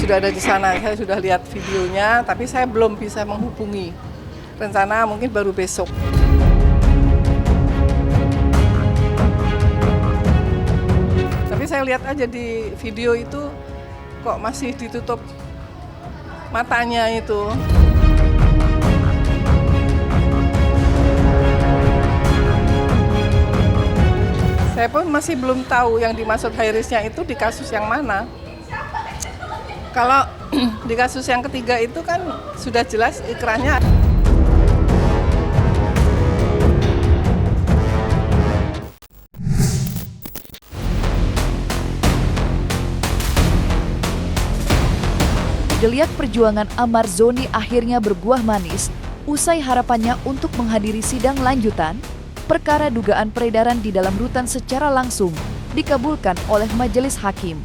sudah ada di sana, saya sudah lihat videonya, tapi saya belum bisa menghubungi. Rencana mungkin baru besok. Tapi saya lihat aja di video itu, kok masih ditutup matanya itu. Saya pun masih belum tahu yang dimaksud high risk-nya itu di kasus yang mana. Kalau di kasus yang ketiga itu kan sudah jelas ikrarnya. Geliat perjuangan Amar Zoni akhirnya berbuah manis usai harapannya untuk menghadiri sidang lanjutan. Perkara dugaan peredaran di dalam rutan secara langsung dikabulkan oleh majelis hakim.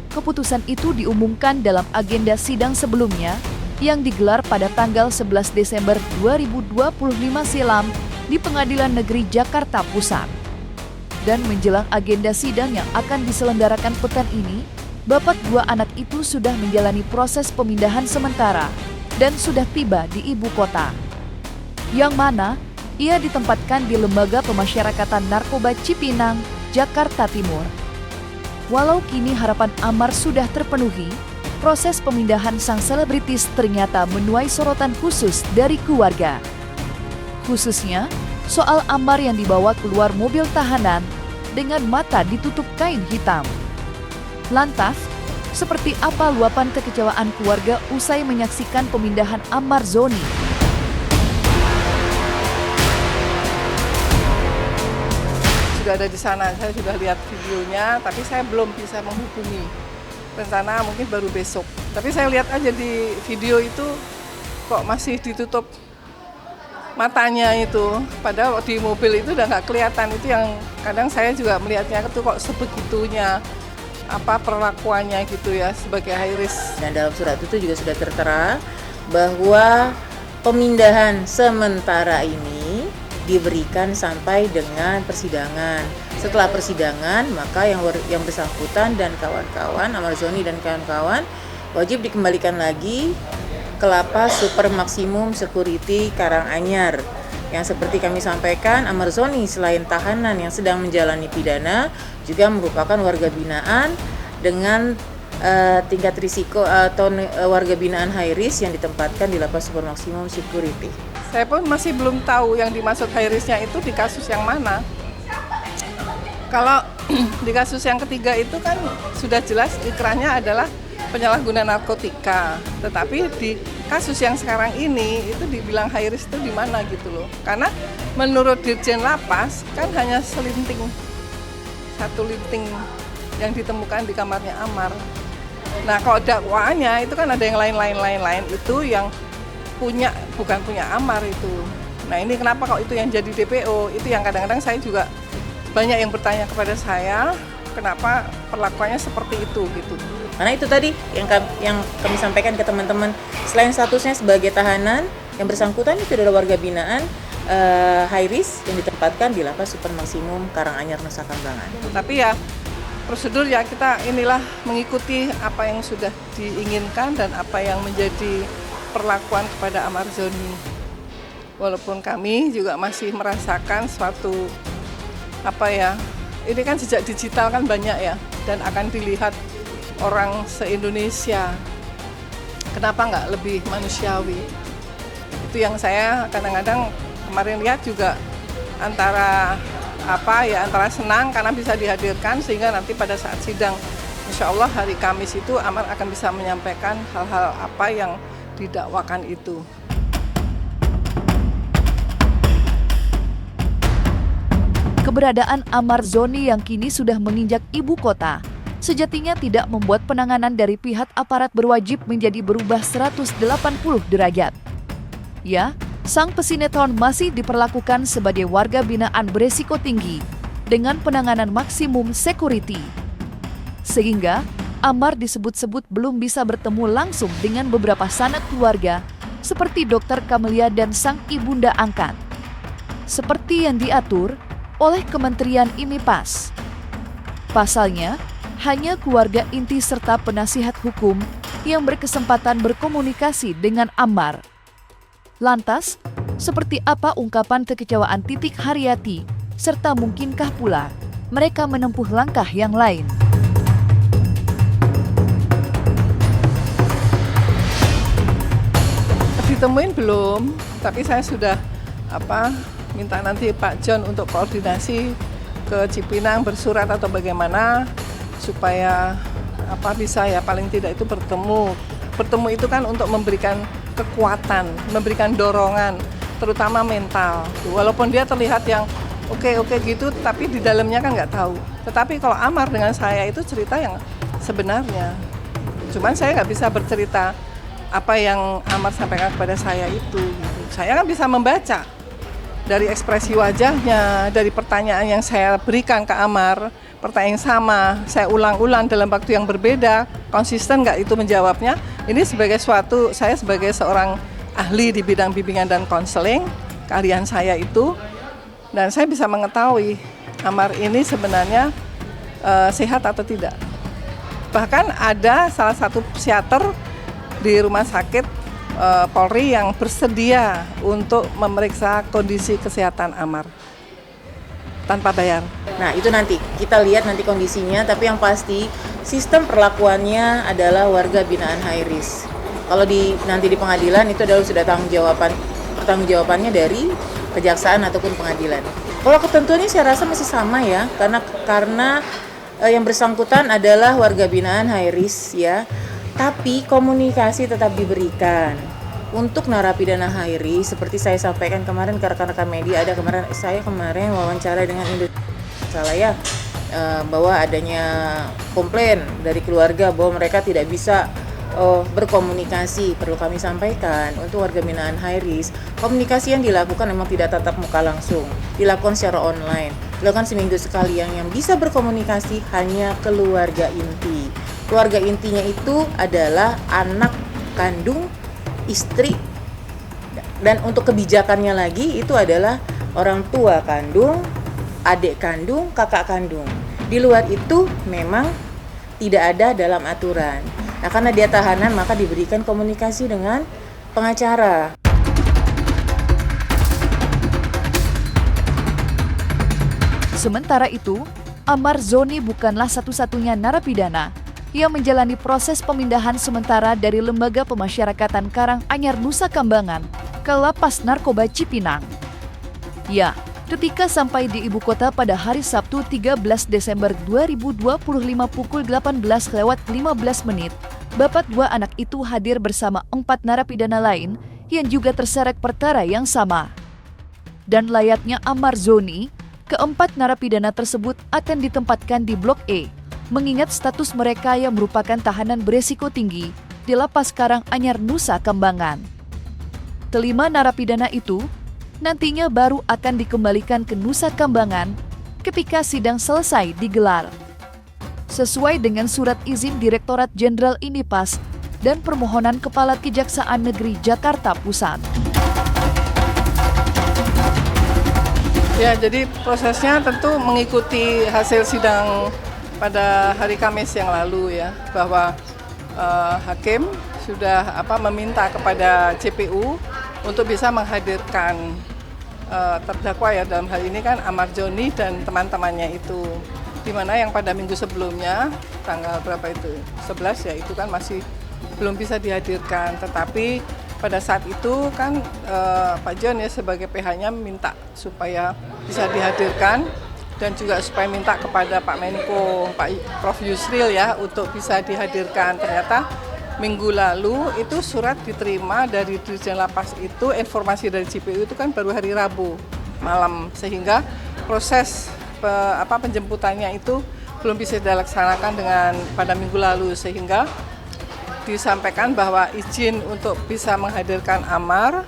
Keputusan itu diumumkan dalam agenda sidang sebelumnya yang digelar pada tanggal 11 Desember 2025 silam di Pengadilan Negeri Jakarta Pusat. Dan menjelang agenda sidang yang akan diselenggarakan pekan ini, bapak dua anak itu sudah menjalani proses pemindahan sementara dan sudah tiba di ibu kota. Yang mana ia ditempatkan di Lembaga Pemasyarakatan Narkoba Cipinang, Jakarta Timur. Walau kini harapan Amar sudah terpenuhi, proses pemindahan sang selebritis ternyata menuai sorotan khusus dari keluarga. Khususnya, soal Amar yang dibawa keluar mobil tahanan dengan mata ditutup kain hitam. Lantas, seperti apa luapan kekecewaan keluarga usai menyaksikan pemindahan Amar Zoni? Sudah ada di sana, saya sudah lihat videonya, tapi saya belum bisa menghubungi. Rencana mungkin baru besok. Tapi saya lihat aja di video itu, kok masih ditutup matanya itu. Padahal di mobil itu udah nggak kelihatan. Itu yang kadang saya juga melihatnya itu kok sebegitunya perlakuannya gitu ya sebagai high risk. Dan dalam surat itu juga sudah tertera bahwa pemindahan sementara ini diberikan sampai dengan persidangan. Setelah persidangan, maka yang bersangkutan dan kawan-kawan, Amar Zoni dan kawan-kawan wajib dikembalikan lagi ke Lapas Super Maksimum Security Karanganyar. Yang seperti kami sampaikan, Amar Zoni selain tahanan yang sedang menjalani pidana, juga merupakan warga binaan dengan tingkat risiko atau warga binaan high risk yang ditempatkan di Lapas Super Maksimum Security. Saya pun masih belum tahu yang dimaksud high risk-nya itu di kasus yang mana. Kalau di kasus yang ketiga itu kan sudah jelas ikrarnya adalah penyalahgunaan narkotika. Tetapi di kasus yang sekarang ini itu dibilang high risk itu di mana gitu loh. Karena menurut Dirjen Lapas kan hanya satu linting yang ditemukan di kamarnya Amar. Nah kalau dakwaannya itu kan ada yang lain itu yang bukan punya Amar itu. Nah ini kenapa kok itu yang jadi DPO? Itu yang kadang-kadang saya juga banyak yang bertanya kepada saya, kenapa perlakuannya seperti itu gitu. Karena itu tadi yang kami sampaikan ke teman-teman, selain statusnya sebagai tahanan, yang bersangkutan itu adalah warga binaan high risk yang ditempatkan di Lapas Super Maksimum Karanganyar, Nusa Kambangan. Tapi ya prosedur ya kita inilah mengikuti apa yang sudah diinginkan dan apa yang menjadi perlakuan kepada Amar Zoni. Walaupun kami juga masih merasakan suatu ini kan jejak digital kan banyak ya dan akan dilihat orang se-Indonesia. Kenapa nggak lebih manusiawi? Itu yang saya kadang-kadang kemarin lihat juga antara senang karena bisa dihadirkan sehingga nanti pada saat sidang insya Allah hari Kamis itu Amar akan bisa menyampaikan hal-hal apa yang didakwakan itu. Keberadaan Amar Zoni yang kini sudah menginjak ibu kota sejatinya tidak membuat penanganan dari pihak aparat berwajib menjadi berubah 180 derajat. Ya, sang pesinetron masih diperlakukan sebagai warga binaan beresiko tinggi dengan penanganan maksimum security. Sehingga Amar disebut-sebut belum bisa bertemu langsung dengan beberapa sanak keluarga seperti Dr. Kamelia dan sang ibunda angkat. Seperti yang diatur oleh Kementerian IMIPAS. Pasalnya, hanya keluarga inti serta penasihat hukum yang berkesempatan berkomunikasi dengan Ammar. Lantas, seperti apa ungkapan kekecewaan Titik Haryati, serta mungkinkah pula mereka menempuh langkah yang lain? Ditemuin belum, tapi saya sudah minta nanti Pak John untuk koordinasi ke Cipinang bersurat atau bagaimana supaya bisa ya paling tidak itu bertemu. Bertemu itu kan untuk memberikan kekuatan, memberikan dorongan, terutama mental. Walaupun dia terlihat yang oke gitu, tapi di dalamnya kan nggak tahu. Tetapi kalau Ammar dengan saya itu cerita yang sebenarnya. Cuman saya nggak bisa bercerita apa yang Ammar sampaikan kepada saya itu. Gitu. Saya kan bisa membaca dari ekspresi wajahnya, dari pertanyaan yang saya berikan ke Ammar, pertanyaan yang sama, saya ulang-ulang dalam waktu yang berbeda, konsisten nggak itu menjawabnya. Ini saya sebagai seorang ahli di bidang bimbingan dan konseling, keahlian saya itu, dan saya bisa mengetahui Ammar ini sebenarnya sehat atau tidak. Bahkan ada salah satu psikiater di rumah sakit Polri yang bersedia untuk memeriksa kondisi kesehatan Ammar tanpa bayar. Nah, itu nanti kita lihat nanti kondisinya, tapi yang pasti sistem perlakuannya adalah warga binaan high risk. Kalau nanti di pengadilan itu adalah sudah pertanggungjawabannya dari kejaksaan ataupun pengadilan. Kalau ketentuannya saya rasa masih sama ya, karena yang bersangkutan adalah warga binaan high risk ya. Tapi komunikasi tetap diberikan. Untuk narapidana high risk, seperti saya sampaikan kemarin ke rekan-rekan media, saya kemarin wawancara dengan Indonesia bahwa adanya komplain dari keluarga bahwa mereka tidak bisa berkomunikasi. Perlu kami sampaikan, untuk warga binaan high risk, komunikasi yang dilakukan memang tidak tatap muka langsung, dilakukan secara online, dilakukan seminggu sekali. Yang bisa berkomunikasi hanya keluarga inti. Keluarga intinya itu adalah anak kandung, istri, dan untuk kebijakannya lagi itu adalah orang tua kandung, adik kandung, kakak kandung. Di luar itu memang tidak ada dalam aturan. Nah, karena dia tahanan maka diberikan komunikasi dengan pengacara. Sementara itu, Ammar Zoni bukanlah satu-satunya narapidana yang menjalani proses pemindahan sementara dari Lembaga Pemasyarakatan Karanganyar Nusa Kambangan ke Lapas Narkoba Cipinang. Ya, ketika sampai di ibu kota pada hari Sabtu 13 Desember 2025 pukul 18:15, bapak dua anak itu hadir bersama 4 narapidana lain yang juga terseret perkara yang sama. Dan layaknya Ammar Zoni, keempat narapidana tersebut akan ditempatkan di Blok E, mengingat status mereka yang merupakan tahanan beresiko tinggi di Lapas Karanganyar Nusa Kambangan. Kelima narapidana itu nantinya baru akan dikembalikan ke Nusa Kambangan ketika sidang selesai digelar. Sesuai dengan surat izin Direktorat Jenderal Inipas dan permohonan Kepala Kejaksaan Negeri Jakarta Pusat. Ya, jadi prosesnya tentu mengikuti hasil sidang pada hari Kamis yang lalu ya, bahwa hakim sudah meminta kepada CPU untuk bisa menghadirkan terdakwa ya, dalam hal ini kan Ammar Zoni dan teman-temannya itu, di mana yang pada minggu sebelumnya tanggal berapa itu 11 ya, itu kan masih belum bisa dihadirkan. Tetapi pada saat itu kan Pak John ya sebagai PH-nya minta supaya bisa dihadirkan, dan juga supaya minta kepada Pak Menko, Pak Prof Yusril ya untuk bisa dihadirkan. Ternyata minggu lalu itu surat diterima dari Dirjen Lapas itu, informasi dari CPU itu kan baru hari Rabu malam, sehingga proses penjemputannya itu belum bisa dilaksanakan dengan pada minggu lalu, sehingga disampaikan bahwa izin untuk bisa menghadirkan Ammar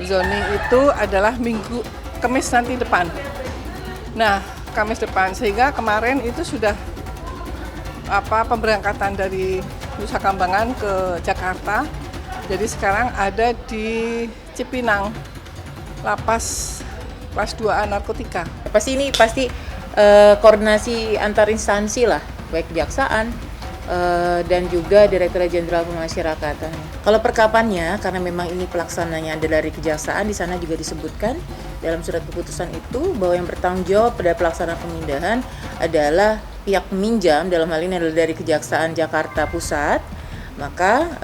Zoni itu adalah Kamis nanti depan. Nah, Kamis depan, sehingga kemarin itu sudah pemberangkatan dari Nusa Kambangan ke Jakarta. Jadi sekarang ada di Cipinang, Lapas kelas 2A narkotika. Pasti koordinasi antar instansi lah, baik kejaksaan, dan juga Direktorat Jenderal Pemasyarakatan. Kalau perkapannya, karena memang ini pelaksananya ada dari Kejaksaan, di sana juga disebutkan dalam surat keputusan itu bahwa yang bertanggung jawab pada pelaksanaan pemindahan adalah pihak peminjam, dalam hal ini adalah dari Kejaksaan Jakarta Pusat. Maka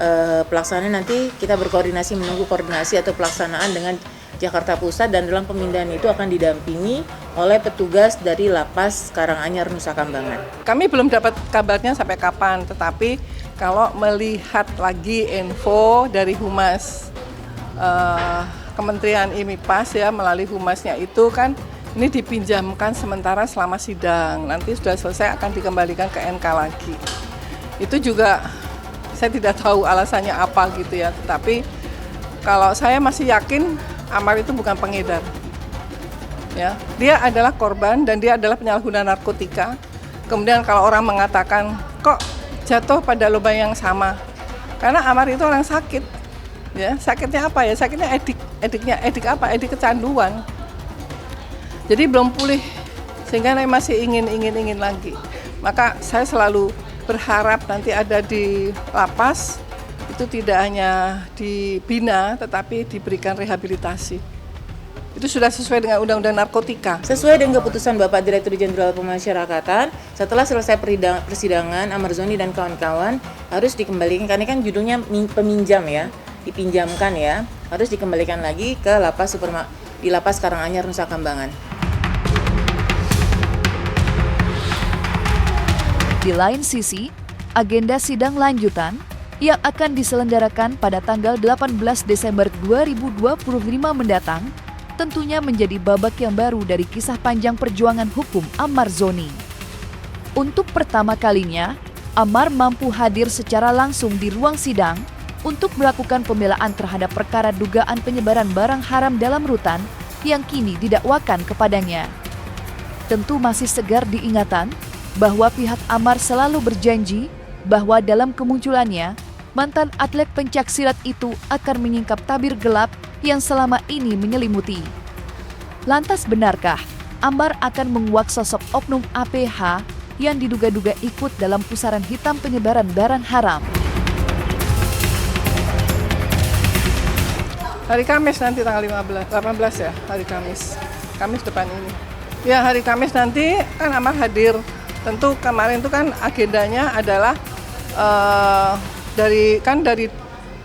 pelaksanaan nanti kita berkoordinasi, menunggu koordinasi atau pelaksanaan dengan Jakarta Pusat, dan dalam pemindahan itu akan didampingi oleh petugas dari Lapas Karanganyar Nusa Kambangan. Kami belum dapat kabarnya sampai kapan, tetapi kalau melihat lagi info dari Humas Kementerian IMIPAS ya, melalui Humasnya itu kan ini dipinjamkan sementara selama sidang, nanti sudah selesai akan dikembalikan ke NK lagi. Itu juga saya tidak tahu alasannya apa gitu ya, tetapi kalau saya masih yakin Amar itu bukan pengedar. Ya, dia adalah korban dan dia adalah penyalahguna narkotika. Kemudian kalau orang mengatakan kok jatuh pada lubang yang sama, karena Amar itu orang sakit. Ya, sakitnya apa ya? Sakitnya edik apa? Edik kecanduan. Jadi belum pulih sehingga masih ingin lagi. Maka saya selalu berharap nanti ada di lapas itu tidak hanya dibina tetapi diberikan rehabilitasi. Itu sudah sesuai dengan Undang-Undang Narkotika. Sesuai dengan keputusan Bapak Direktur Jenderal Pemasyarakatan, setelah selesai persidangan, Amar Zoni dan kawan-kawan harus dikembalikan, karena kan judulnya peminjam ya, dipinjamkan ya, harus dikembalikan lagi ke di Lapas Karanganyar Nusa Kambangan. Di lain sisi, agenda sidang lanjutan yang akan diselenggarakan pada tanggal 18 Desember 2025 mendatang tentunya menjadi babak yang baru dari kisah panjang perjuangan hukum Amar Zoni. Untuk pertama kalinya, Amar mampu hadir secara langsung di ruang sidang untuk melakukan pembelaan terhadap perkara dugaan penyebaran barang haram dalam rutan yang kini didakwakan kepadanya. Tentu masih segar diingatan bahwa pihak Amar selalu berjanji bahwa dalam kemunculannya, mantan atlet pencaksilat itu akan menyingkap tabir gelap yang selama ini menyelimuti. Lantas benarkah Amar akan menguak sosok oknum APH yang diduga-duga ikut dalam pusaran hitam penyebaran barang haram? Hari Kamis nanti tanggal 18 ya, hari Kamis depan ini. Ya, hari Kamis nanti kan Amar hadir. Tentu kemarin itu kan agendanya adalah dari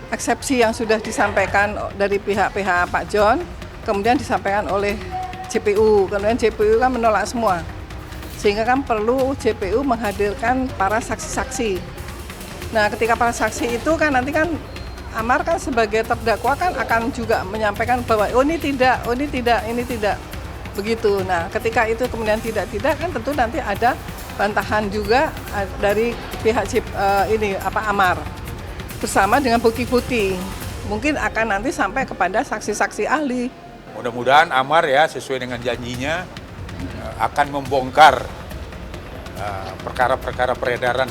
eksepsi yang sudah disampaikan dari pihak Pak John, kemudian disampaikan oleh JPU, kemudian JPU kan menolak semua, sehingga kan perlu JPU menghadirkan para saksi-saksi. Nah, ketika para saksi itu kan nanti kan Amar kan sebagai terdakwa kan akan juga menyampaikan bahwa ini tidak, begitu. Nah, ketika itu kemudian tidak kan tentu nanti ada bantahan juga dari pihak Amar bersama dengan bukti-bukti. Mungkin akan nanti sampai kepada saksi-saksi ahli. Mudah-mudahan Amar ya sesuai dengan janjinya akan membongkar perkara-perkara peredaran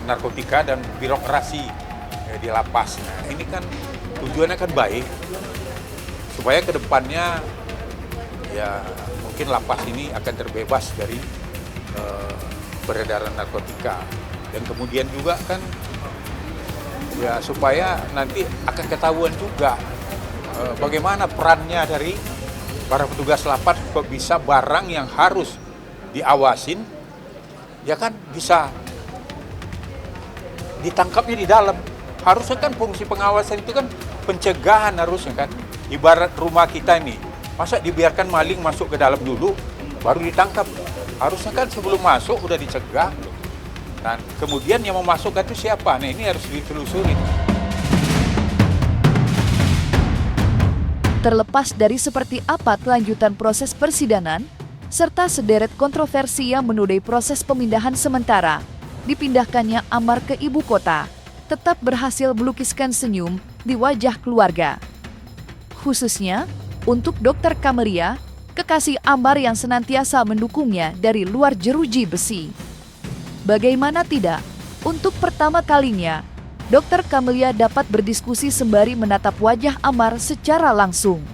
narkotika dan birokrasi di lapas. Nah, ini kan tujuannya kan baik supaya ke depannya ya mungkin lapas ini akan terbebas dari peredaran narkotika, dan kemudian juga kan ya supaya nanti akan ketahuan juga bagaimana perannya dari para petugas lapas kok bisa barang yang harus diawasin ya kan bisa ditangkapnya di dalam. Harusnya kan fungsi pengawasan itu kan pencegahan harusnya kan. Ibarat rumah kita ini, masa dibiarkan maling masuk ke dalam dulu baru ditangkap? Harusnya kan sebelum masuk udah dicegah. Dan kemudian yang memasukkan itu siapa? Nah, ini harus ditelusuri. Terlepas dari seperti apa kelanjutan proses persidangan, serta sederet kontroversi yang menodai proses pemindahan sementara, dipindahkannya Amar ke ibu kota, tetap berhasil melukiskan senyum di wajah keluarga. Khususnya untuk Dr. Kamelia, kekasih Amar yang senantiasa mendukungnya dari luar jeruji besi. Bagaimana tidak, untuk pertama kalinya, Dr. Kamelia dapat berdiskusi sembari menatap wajah Amar secara langsung.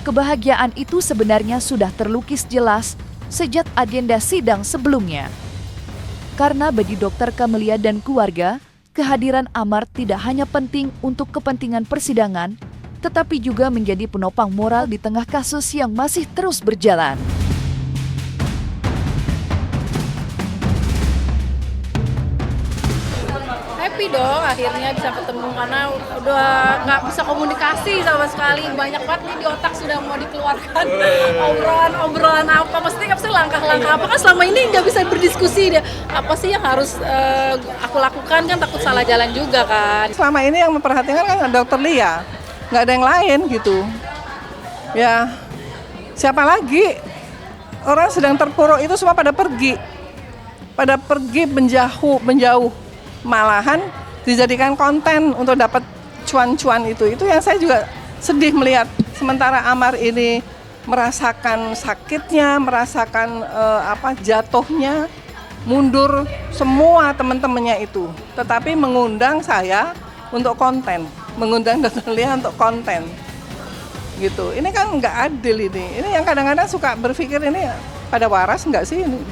Kebahagiaan itu sebenarnya sudah terlukis jelas sejak agenda sidang sebelumnya. Karena bagi Dr. Camelia dan keluarga, kehadiran Amar tidak hanya penting untuk kepentingan persidangan, tetapi juga menjadi penopang moral di tengah kasus yang masih terus berjalan. Happy dong akhirnya bisa ketemu karena udah nggak bisa komunikasi sama sekali, banyak banget nih di otak sudah mau dikeluarkan obrolan apa, maksudnya langkah-langkah apa kan selama ini nggak bisa berdiskusi dia apa sih yang harus aku lakukan, kan takut salah jalan juga kan. Selama ini yang memperhatikan kan Dokter Lia, nggak ada yang lain gitu. Ya, siapa lagi? Orang sedang terpuruk itu semua pada pergi menjauh. Malahan dijadikan konten untuk dapat cuan-cuan itu yang saya juga sedih melihat. Sementara Amar ini merasakan sakitnya, merasakan jatuhnya, mundur semua teman-temannya itu, tetapi mengundang saya untuk konten, mengundang Dr. Lia untuk konten gitu. Ini kan nggak adil ini yang kadang-kadang suka berpikir ini pada waras nggak sih ini.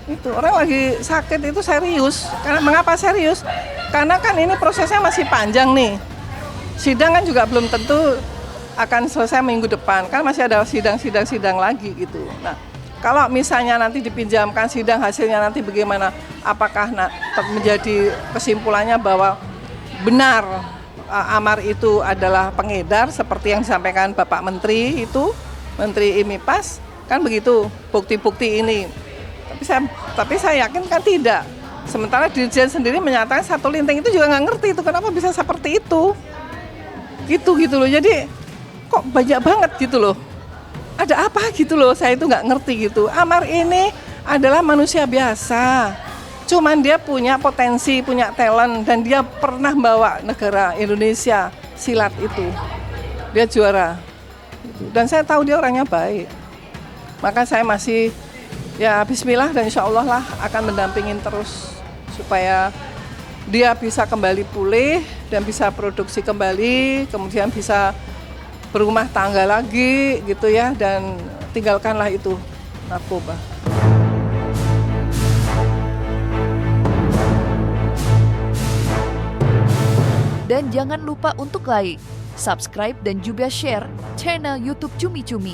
Itu orang lagi sakit itu serius. Karena mengapa serius? Karena kan ini prosesnya masih panjang nih. Sidang kan juga belum tentu akan selesai minggu depan. Kan masih ada sidang lagi gitu. Nah, kalau misalnya nanti dipinjamkan sidang hasilnya nanti bagaimana? Apakah menjadi kesimpulannya bahwa benar Amar itu adalah pengedar seperti yang disampaikan Bapak Menteri itu, Menteri IMIPAS, kan begitu bukti-bukti ini. Tapi saya yakin kan tidak. Sementara Dirjen sendiri menyatakan satu linting itu juga nggak ngerti itu kenapa bisa seperti itu. Gitu loh. Jadi kok banyak banget gitu loh. Ada apa gitu loh, saya itu nggak ngerti gitu. Amar ini adalah manusia biasa. Cuman dia punya potensi, punya talent, dan dia pernah bawa negara Indonesia silat itu. Dia juara. Dan saya tahu dia orangnya baik. Maka saya masih ya bismillah dan insya Allah lah akan mendampingin terus supaya dia bisa kembali pulih dan bisa produksi kembali, kemudian bisa berumah tangga lagi gitu ya, dan tinggalkanlah itu narkoba. Dan jangan lupa untuk like, subscribe dan juga share channel YouTube Cumi Cumi.